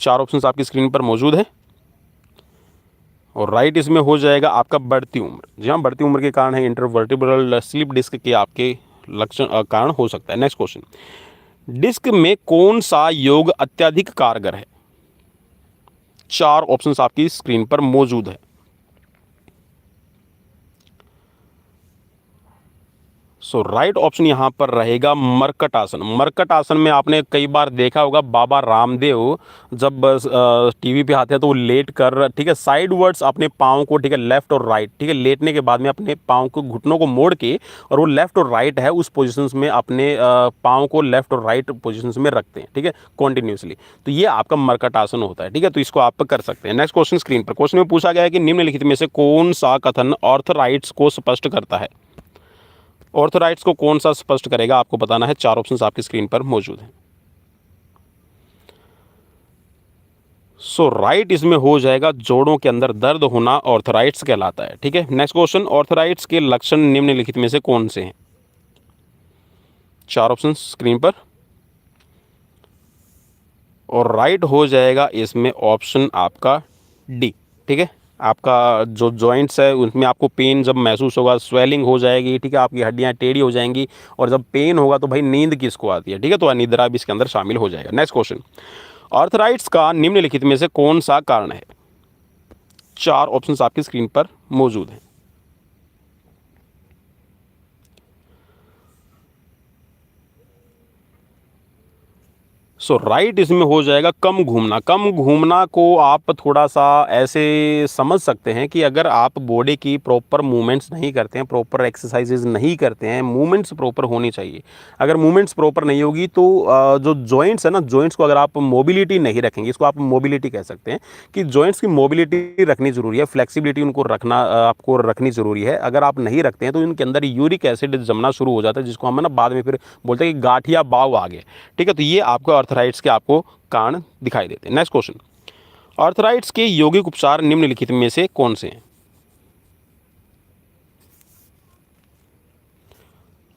4 ऑप्शंस आपकी स्क्रीन पर मौजूद है, और राइट इसमें हो जाएगा आपका बढ़ती उम्र। जी हाँ, बढ़ती उम्र के कारण है इंटरवर्टिब्रल स्लिप डिस्क के आपके लक्षण कारण हो सकता है। नेक्स्ट क्वेश्चन, डिस्क में कौन सा योग अत्यधिक कारगर है? 4 ऑप्शंस आपकी स्क्रीन पर मौजूद है। सो राइट ऑप्शन यहाँ पर रहेगा मरकट आसन। मरकट आसन में आपने कई बार देखा होगा बाबा रामदेव जब टीवी पे आते हैं तो वो लेट कर, ठीक है, साइड वर्ड्स अपने पाँव को, ठीक है, लेफ्ट और राइट, ठीक है, लेटने के बाद में अपने पाँव को, घुटनों को मोड़ के, और वो लेफ्ट और राइट है उस पोजिशन में अपने पाँव को लेफ्ट और राइट पोजिशन में रखते हैं, ठीक है, कॉन्टिन्यूसली। तो ये आपका मरकट आसन होता है, ठीक है, तो इसको आप कर सकते हैं। नेक्स्ट क्वेश्चन स्क्रीन पर, क्वेश्चन में पूछा गया है कि निम्नलिखित में से कौन सा कथन ऑर्थराइट्स को स्पष्ट करता है। ऑर्थराइट्स को कौन सा स्पष्ट करेगा आपको बताना है। चार ऑप्शंस आपकी स्क्रीन पर मौजूद हैं। सो राइट इसमें हो जाएगा जोड़ों के अंदर दर्द होना ऑर्थराइट्स कहलाता है, ठीक है। नेक्स्ट क्वेश्चन, ऑर्थराइट्स के लक्षण निम्नलिखित में से कौन से हैं। चार ऑप्शन स्क्रीन पर, और राइट हो जाएगा इसमें ऑप्शन आपका डी, ठीक है। आपका जो जॉइंट्स है उनमें आपको पेन जब महसूस होगा, स्वेलिंग हो जाएगी, ठीक है, आपकी हड्डियां टेढ़ी हो जाएंगी, और जब पेन होगा तो भाई नींद किसको आती है, ठीक है, तो अनिद्रा भी इसके अंदर शामिल हो जाएगा। नेक्स्ट क्वेश्चन, आर्थराइट्स का निम्नलिखित में से कौन सा कारण है। चार ऑप्शंस आपकी स्क्रीन पर मौजूद हैं। सो राइट इसमें हो जाएगा कम घूमना। कम घूमना को आप थोड़ा सा ऐसे समझ सकते हैं कि अगर आप बॉडी की प्रॉपर मूवमेंट्स नहीं करते हैं, प्रॉपर एक्सरसाइजेज नहीं करते हैं, मूवमेंट्स प्रॉपर होनी चाहिए। अगर मूवमेंट्स प्रॉपर नहीं होगी तो जो जॉइंट्स है ना, जॉइंट्स को अगर आप मोबिलिटी नहीं रखेंगे, इसको आप मोबिलिटी कह सकते हैं कि जॉइंट्स की मोबिलिटी रखनी ज़रूरी है, फ्लेक्सिबिलिटी उनको रखना आपको रखनी ज़रूरी है। अगर आप नहीं रखते हैं तो इनके अंदर यूरिक एसिड जमना शुरू हो जाता है, जिसको हम ना बाद में फिर बोलते हैं कि गाठिया बाव आ गए, ठीक है। तो ये आपको आर्थराइट्स के आपको कारण दिखाई देते हैं। नेक्स्ट क्वेश्चन, आर्थराइट्स के यौगिक उपचार निम्नलिखित में से कौन से हैं।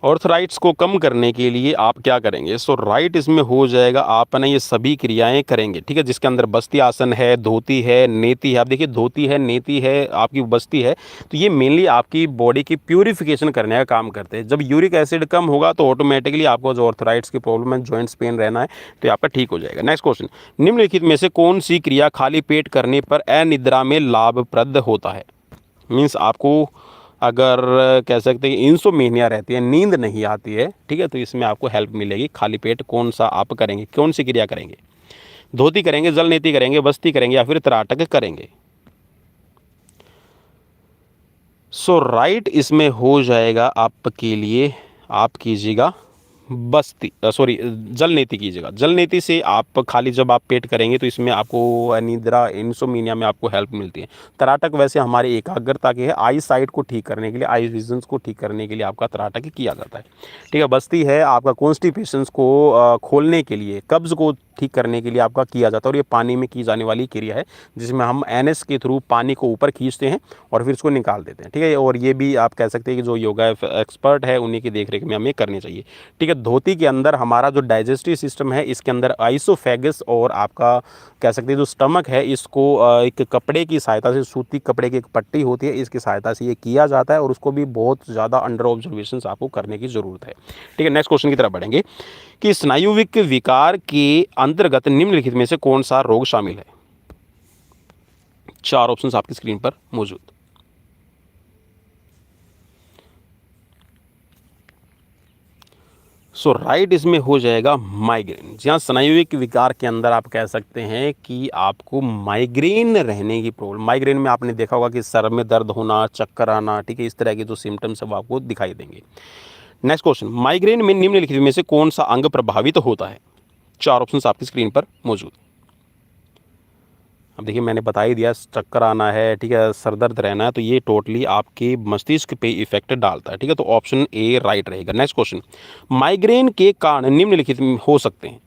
ऑर्थराइट्स को कम करने के लिए आप क्या करेंगे। सो राइट इसमें हो जाएगा आप ना ये सभी क्रियाएं करेंगे, ठीक है, जिसके अंदर बस्ती आसन है, धोती है, नेति है। आप देखिए धोती है, नेति है, आपकी बस्ती है, तो ये मेनली आपकी बॉडी की प्यूरिफिकेशन करने का काम करते हैं। जब यूरिक एसिड कम होगा तो ऑटोमेटिकली आपको जो ऑर्थराइट्स की प्रॉब्लम है, जॉइंट्स पेन रहना है, तो ये आपका ठीक हो जाएगा। नेक्स्ट क्वेश्चन, निम्नलिखित में से कौन सी क्रिया खाली पेट करने पर अनिद्रा में लाभप्रद होता है। मीन्स आपको अगर कह सकते हैं इंसोमेनिया रहती है, नींद नहीं आती है, ठीक है, तो इसमें आपको हेल्प मिलेगी। खाली पेट कौन सा आप करेंगे, कौन सी क्रिया करेंगे। धोती करेंगे, जल नेति करेंगे, बस्ती करेंगे, या फिर त्राटक करेंगे। सो राइट इसमें हो जाएगा आपके लिए, आप कीजिएगा बस्ती, सॉरी, जल नेति कीजिएगा। जल नेति से आप खाली जब आप पेट करेंगे तो इसमें आपको अनिद्रा, इंसोमेनिया में आपको हेल्प मिलती है। तराटक वैसे हमारी एकाग्रता की है, आई साइट को ठीक करने के लिए, आई विजन्स को ठीक करने के लिए आपका तराटक किया जाता है, ठीक है। बस्ती है आपका कॉन्स्टिपेशंस को खोलने के लिए, कब्ज़ को ठीक करने के लिए आपका किया जाता है, और ये पानी में की जाने वाली क्रिया है, जिसमें हम एनएस के थ्रू पानी को ऊपर खींचते हैं और फिर इसको निकाल देते हैं, ठीक है। और ये भी आप कह सकते हैं कि जो योगा एक्सपर्ट है उन्हीं की देखरेख में हमें करनी चाहिए, ठीक है। धोती के अंदर हमारा जो डाइजेस्टिव सिस्टम है, इसके अंदर आइसोफेगस और आपका कह सकते हैं जो स्टमक है, इसको एक कपड़े की सहायता से, सूती कपड़े की एक पट्टी होती है, इसकी सहायता से ये किया जाता है, और उसको भी बहुत ज़्यादा अंडर ऑब्जर्वेशन आपको करने की ज़रूरत है, ठीक है। नेक्स्ट क्वेश्चन की तरफ बढ़ेंगे कि स्नायुविक विकार के अंतर्गत निम्नलिखित में से कौन सा रोग शामिल है। चार ऑप्शंस आपकी स्क्रीन पर मौजूद। सो राइट इसमें हो जाएगा माइग्रेन। जहाँ स्नायुविक विकार के अंदर आप कह सकते हैं कि आपको माइग्रेन रहने की प्रॉब्लम, माइग्रेन में आपने देखा होगा कि सर में दर्द होना, चक्कर आना, ठीक है, इस तरह के जो सिम्टम्स सब आपको दिखाई देंगे। नेक्स्ट क्वेश्चन, माइग्रेन में निम्नलिखित में से कौन सा अंग प्रभावित होता है। चार ऑप्शंस आपकी स्क्रीन पर मौजूद। अब देखिए मैंने बता ही दिया, चक्कर आना है, ठीक है, सर दर्द रहना है, तो ये टोटली आपके मस्तिष्क पे इफेक्ट डालता है, ठीक है, तो ऑप्शन ए राइट रहेगा। नेक्स्ट क्वेश्चन, माइग्रेन के कारण निम्नलिखित हो सकते हैं।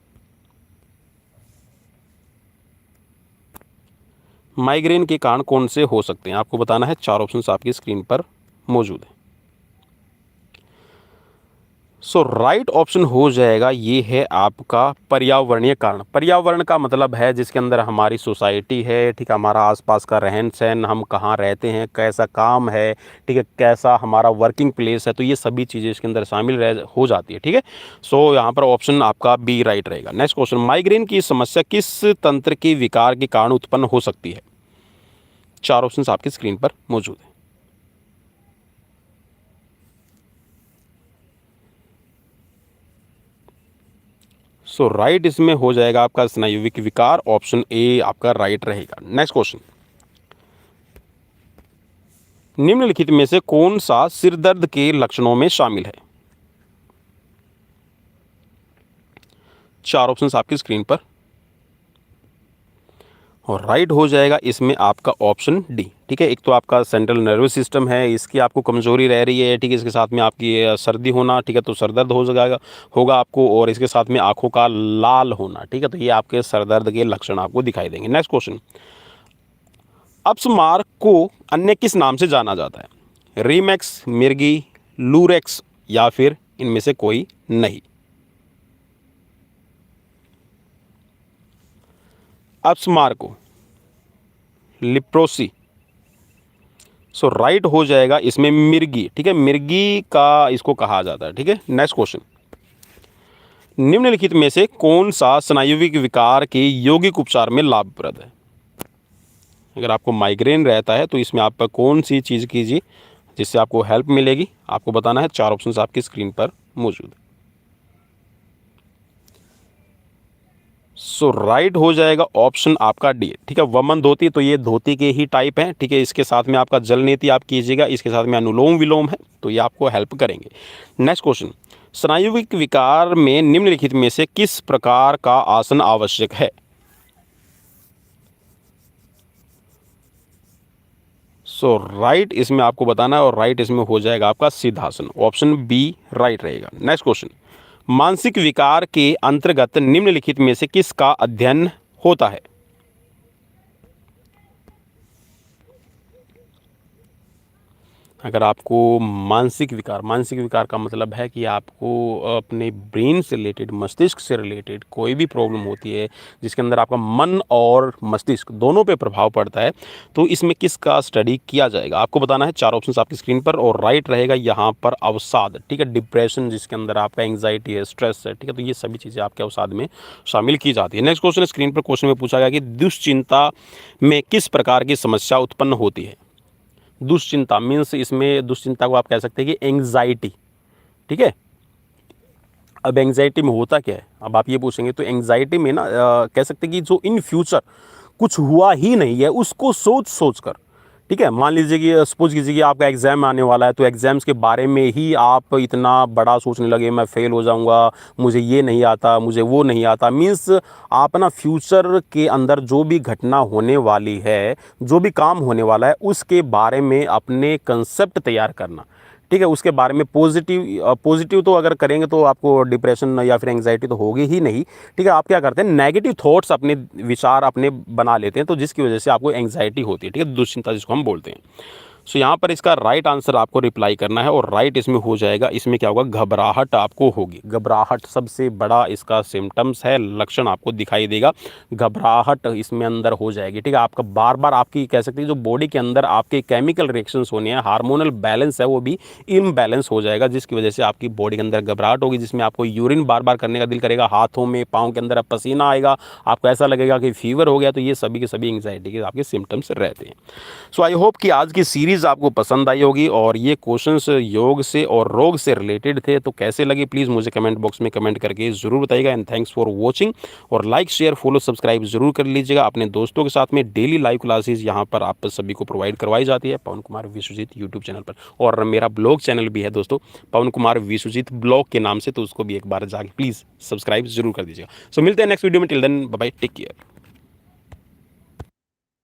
माइग्रेन के कारण कौन से हो सकते हैं आपको बताना है। चार ऑप्शंस आपकी स्क्रीन पर मौजूद है। सो राइट ऑप्शन हो जाएगा ये है आपका पर्यावरणीय कारण। पर्यावरण का मतलब है जिसके अंदर हमारी सोसाइटी है, ठीक है, हमारा आसपास का रहन सहन, हम कहाँ रहते हैं, कैसा काम है, ठीक है, कैसा हमारा वर्किंग प्लेस है, तो ये सभी चीज़ें इसके अंदर शामिल हो जाती है, ठीक है। सो यहाँ पर ऑप्शन आपका बी राइट रहेगा। नेक्स्ट क्वेश्चन, माइग्रेन की समस्या किस तंत्र के विकार के कारण उत्पन्न हो सकती है। चार ऑप्शन आपकी स्क्रीन पर मौजूद है। सो राइट इसमें हो जाएगा आपका स्नायुविक विकार, ऑप्शन ए आपका राइट रहेगा। नेक्स्ट क्वेश्चन, निम्नलिखित में से कौन सा सिर दर्द के लक्षणों में शामिल है? चार ऑप्शंस आपकी स्क्रीन पर, और राइट हो जाएगा इसमें आपका ऑप्शन डी। ठीक है, एक तो आपका सेंट्रल नर्वस सिस्टम है, इसकी आपको कमजोरी रह रही है। ठीक है, इसके साथ में आपकी सर्दी होना, ठीक है, तो सर दर्द हो जाएगा होगा आपको, और इसके साथ में आंखों का लाल होना। ठीक है, तो ये आपके सर दर्द के लक्षण आपको दिखाई देंगे। नेक्स्ट क्वेश्चन, अपस्मार्क को अन्य किस नाम से जाना जाता है? रीमैक्स, मिर्गी, लूरेक्स या फिर इनमें से कोई नहीं? अपस्मार्क, लिप्रोसी, सो राइट हो जाएगा इसमें मिर्गी। ठीक है, मिर्गी का इसको कहा जाता है। ठीक है, नेक्स्ट क्वेश्चन, निम्नलिखित में से कौन सा स्नायुविक विकार के यौगिक उपचार में लाभप्रद है? अगर आपको माइग्रेन रहता है तो इसमें आप कौन सी चीज़ कीजिए जिससे आपको हेल्प मिलेगी, आपको बताना है। चार ऑप्शंस आपकी स्क्रीन पर मौजूद है। सो राइट हो जाएगा ऑप्शन आपका डी। ठीक है, वमन धोती, तो ये धोती के ही टाइप हैं। ठीक है, इसके साथ में आपका जल नीति आप कीजिएगा, इसके साथ में अनुलोम विलोम है, तो ये आपको हेल्प करेंगे। नेक्स्ट क्वेश्चन, स्नायुविक विकार में निम्नलिखित में से किस प्रकार का आसन आवश्यक है? सो राइट इसमें आपको बताना है, और राइट इसमें हो जाएगा आपका सिद्धासन, ऑप्शन बी राइट रहेगा। नेक्स्ट क्वेश्चन, मानसिक विकार के अंतर्गत निम्नलिखित में से किसका अध्ययन होता है? अगर आपको मानसिक विकार का मतलब है कि आपको अपने ब्रेन से रिलेटेड, मस्तिष्क से रिलेटेड कोई भी प्रॉब्लम होती है जिसके अंदर आपका मन और मस्तिष्क दोनों पे प्रभाव पड़ता है, तो इसमें किसका स्टडी किया जाएगा? आपको बताना है। चार ऑप्शंस आपकी स्क्रीन पर, और राइट रहेगा यहाँ पर अवसाद। ठीक है, डिप्रेशन जिसके अंदर आपका एंग्जाइटी है, स्ट्रेस है। ठीक है, तो ये सभी चीज़ें आपके अवसाद में शामिल की जाती है। नेक्स्ट क्वेश्चन, स्क्रीन पर क्वेश्चन में पूछा गया कि दुश्चिंता में किस प्रकार की समस्या उत्पन्न होती है? दुश्चिंता मीन्स, इसमें दुश्चिंता को आप कह सकते हैं कि एंग्जाइटी। ठीक है, अब एंग्जाइटी में होता क्या है, अब आप ये पूछेंगे तो एंग्जाइटी में ना कह सकते हैं कि जो इन फ्यूचर कुछ हुआ ही नहीं है उसको सोच सोच कर, ठीक है, मान लीजिए कि सपोज कीजिए कि आपका एग्ज़ाम आने वाला है, तो एग्ज़ाम्स के बारे में ही आप इतना बड़ा सोचने लगे, मैं फेल हो जाऊंगा, मुझे ये नहीं आता, मुझे वो नहीं आता। मीन्स आप ना फ्यूचर के अंदर जो भी घटना होने वाली है, जो भी काम होने वाला है, उसके बारे में अपने कंसेप्ट तैयार करना। ठीक है, उसके बारे में पॉजिटिव तो अगर करेंगे तो आपको डिप्रेशन या फिर एंग्जाइटी तो होगी ही नहीं। ठीक है, आप क्या करते हैं, नेगेटिव थॉट्स अपने विचार अपने बना लेते हैं, तो जिसकी वजह से आपको एंग्जाइटी होती है। ठीक है, दुश्चिंता जिसको हम बोलते हैं। सो यहाँ पर इसका राइट आंसर आपको रिप्लाई करना है, और राइट इसमें हो जाएगा, इसमें क्या होगा, घबराहट आपको होगी। घबराहट सबसे बड़ा इसका सिम्टम्स है, लक्षण आपको दिखाई देगा, घबराहट इसमें अंदर हो जाएगी। ठीक है, आपका बार बार आपकी कह सकते हैं जो बॉडी के अंदर आपके केमिकल रिएक्शंस होने हैं, हार्मोनल बैलेंस है वो भी इम्बैलेंस हो जाएगा, जिसकी वजह से आपकी बॉडी के अंदर घबराहट होगी, जिसमें आपको यूरिन बार बार करने का दिल करेगा, हाथों में पाँव के अंदर पसीना आएगा, आपको ऐसा लगेगा कि फीवर हो गया। तो ये सभी के सभी एंग्जाइटी के आपके सिम्टम्स रहते हैं। सो आई होप कि आज की सीरीज़ आपको पसंद आई होगी, और ये क्वेश्चंस योग से और रोग से रिलेटेड थे, तो कैसे लगे प्लीज़ मुझे कमेंट बॉक्स में कमेंट करके ज़रूर बताइएगा। एंड थैंक्स फॉर वॉचिंग, और लाइक शेयर फॉलो सब्सक्राइब जरूर कर लीजिएगा अपने दोस्तों के साथ में। डेली लाइव क्लासेस यहाँ पर आप सभी को प्रोवाइड करवाई जाती है पवन कुमार विश्वजीत यूट्यूब चैनल पर, और मेरा ब्लॉग चैनल भी है दोस्तों, पवन कुमार विश्वजीत ब्लॉग के नाम से, तो उसको भी एक बार जाके प्लीज़ सब्सक्राइब जरूर कर दीजिएगा। सो मिलते हैं नेक्स्ट वीडियो में, till then bye bye, take care.